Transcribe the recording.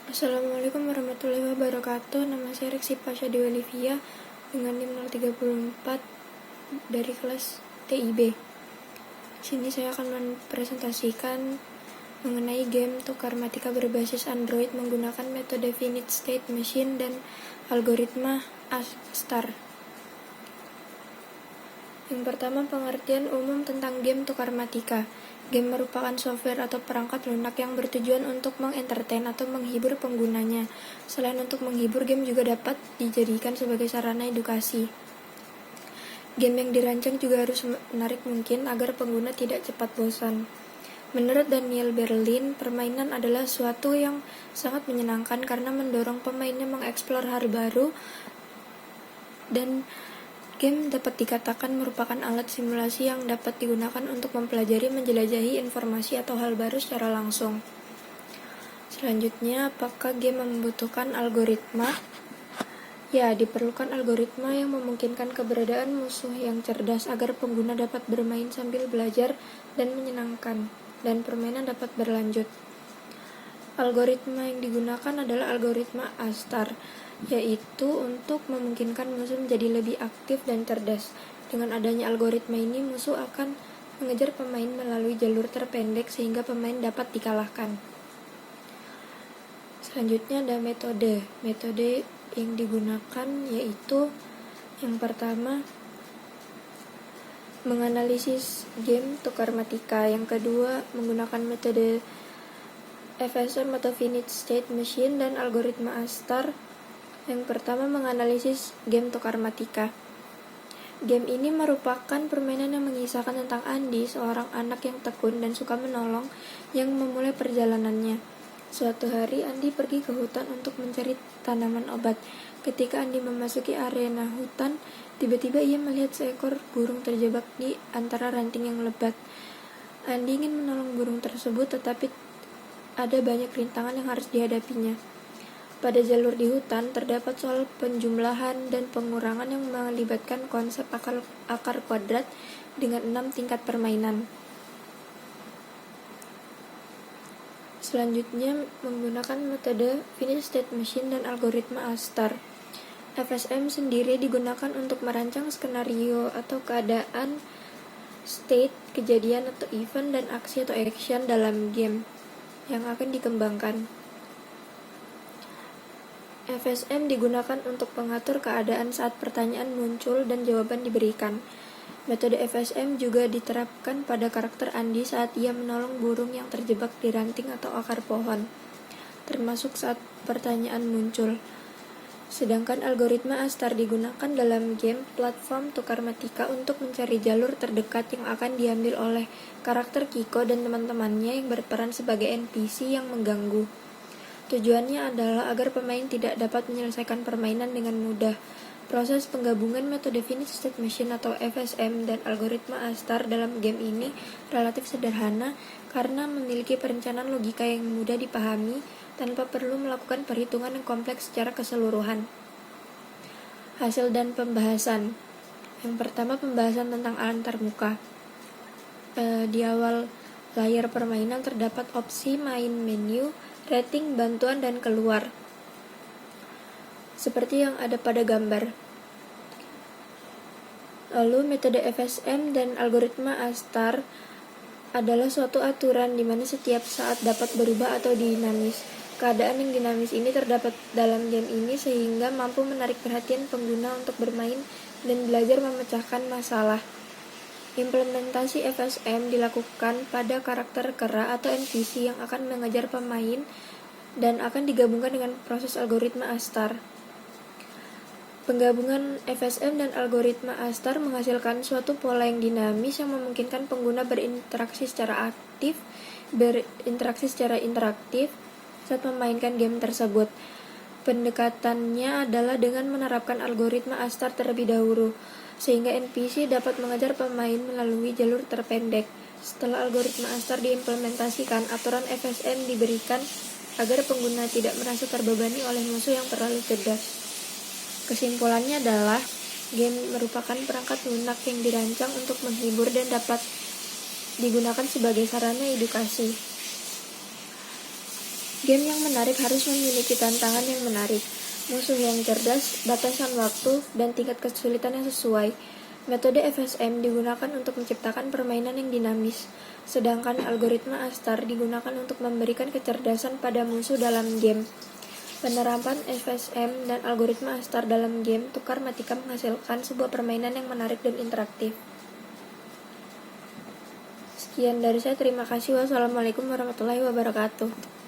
Assalamualaikum warahmatullahi wabarakatuh. Nama saya Reksi Pasha Dewi Olivia dengan NIM 034 dari kelas TIB. Sini saya akan mempresentasikan mengenai game tukar matika berbasis Android menggunakan metode finite state machine dan algoritma ASTAR. Yang pertama, pengertian umum tentang game tukar matika. Game merupakan software atau perangkat lunak yang bertujuan untuk mengentertain atau menghibur penggunanya. Selain untuk menghibur, game juga dapat dijadikan sebagai sarana edukasi. Game yang dirancang juga harus menarik mungkin agar pengguna tidak cepat bosan. Menurut Daniel Berlin, permainan adalah suatu yang sangat menyenangkan karena mendorong pemainnya mengeksplor hal baru, dan game dapat dikatakan merupakan alat simulasi yang dapat digunakan untuk mempelajari, menjelajahi informasi atau hal baru secara langsung. Selanjutnya, apakah game membutuhkan algoritma? Ya, diperlukan algoritma yang memungkinkan keberadaan musuh yang cerdas agar pengguna dapat bermain sambil belajar dan menyenangkan, dan permainan dapat berlanjut. Algoritma yang digunakan adalah algoritma ASTAR, yaitu untuk memungkinkan musuh menjadi lebih aktif dan cerdas. Dengan adanya algoritma ini, musuh akan mengejar pemain melalui jalur terpendek sehingga pemain dapat dikalahkan. Selanjutnya ada metode. Metode yang digunakan yaitu yang pertama, menganalisis game tukar matika. Yang kedua, menggunakan metode FSM atau finite state machine dan algoritma ASTAR. Yang pertama, menganalisis game tukar matika. Game ini merupakan permainan yang mengisahkan tentang Andy, seorang anak yang tekun dan suka menolong, yang memulai perjalanannya. Suatu hari, Andy pergi ke hutan untuk mencari tanaman obat. Ketika Andy memasuki arena hutan, tiba-tiba ia melihat seekor burung terjebak di antara ranting yang lebat. Andy ingin menolong burung tersebut, tetapi ada banyak rintangan yang harus dihadapinya. Pada jalur di hutan, terdapat soal penjumlahan dan pengurangan yang melibatkan konsep akar kuadrat dengan 6 tingkat permainan. Selanjutnya, menggunakan metode finite state machine dan algoritma ASTAR. FSM sendiri digunakan untuk merancang skenario atau keadaan, state, kejadian atau event, dan aksi atau action dalam game yang akan dikembangkan. FSM digunakan untuk mengatur keadaan saat pertanyaan muncul dan jawaban diberikan. Metode FSM juga diterapkan pada karakter Andy saat ia menolong burung yang terjebak di ranting atau akar pohon, termasuk saat pertanyaan muncul. Sedangkan algoritma ASTAR digunakan dalam game platform tukar matika untuk mencari jalur terdekat yang akan diambil oleh karakter Kiko dan teman-temannya yang berperan sebagai NPC yang mengganggu. Tujuannya adalah agar pemain tidak dapat menyelesaikan permainan dengan mudah. Proses penggabungan metode finite state machine atau FSM dan algoritma ASTAR dalam game ini relatif sederhana karena memiliki perencanaan logika yang mudah dipahami tanpa perlu melakukan perhitungan yang kompleks secara keseluruhan. Hasil dan pembahasan. Yang pertama, pembahasan tentang alam terbuka. Di awal layar permainan terdapat opsi main menu, rating, bantuan, dan keluar, seperti yang ada pada gambar. Lalu metode FSM dan algoritma ASTAR adalah suatu aturan di mana setiap saat dapat berubah atau dinamis. Keadaan yang dinamis ini terdapat dalam game ini sehingga mampu menarik perhatian pengguna untuk bermain dan belajar memecahkan masalah. Implementasi FSM dilakukan pada karakter kera atau NPC yang akan mengejar pemain dan akan digabungkan dengan proses algoritma ASTAR. Penggabungan FSM dan algoritma ASTAR menghasilkan suatu pola yang dinamis yang memungkinkan pengguna berinteraksi secara interaktif saat memainkan game tersebut. Pendekatannya adalah dengan menerapkan algoritma ASTAR terlebih dahulu, sehingga NPC dapat mengejar pemain melalui jalur terpendek. Setelah algoritma ASTAR diimplementasikan, aturan FSM diberikan agar pengguna tidak merasa terbebani oleh musuh yang terlalu cerdas. Kesimpulannya adalah, game merupakan perangkat lunak yang dirancang untuk menghibur dan dapat digunakan sebagai sarana edukasi. Game yang menarik harus memiliki tantangan yang menarik, musuh yang cerdas, batasan waktu, dan tingkat kesulitan yang sesuai. Metode FSM digunakan untuk menciptakan permainan yang dinamis, sedangkan algoritma Astar digunakan untuk memberikan kecerdasan pada musuh dalam game. Penerapan FSM dan algoritma Astar dalam game tukar-metika menghasilkan sebuah permainan yang menarik dan interaktif. Sekian dari saya, terima kasih. Wassalamualaikum warahmatullahi wabarakatuh.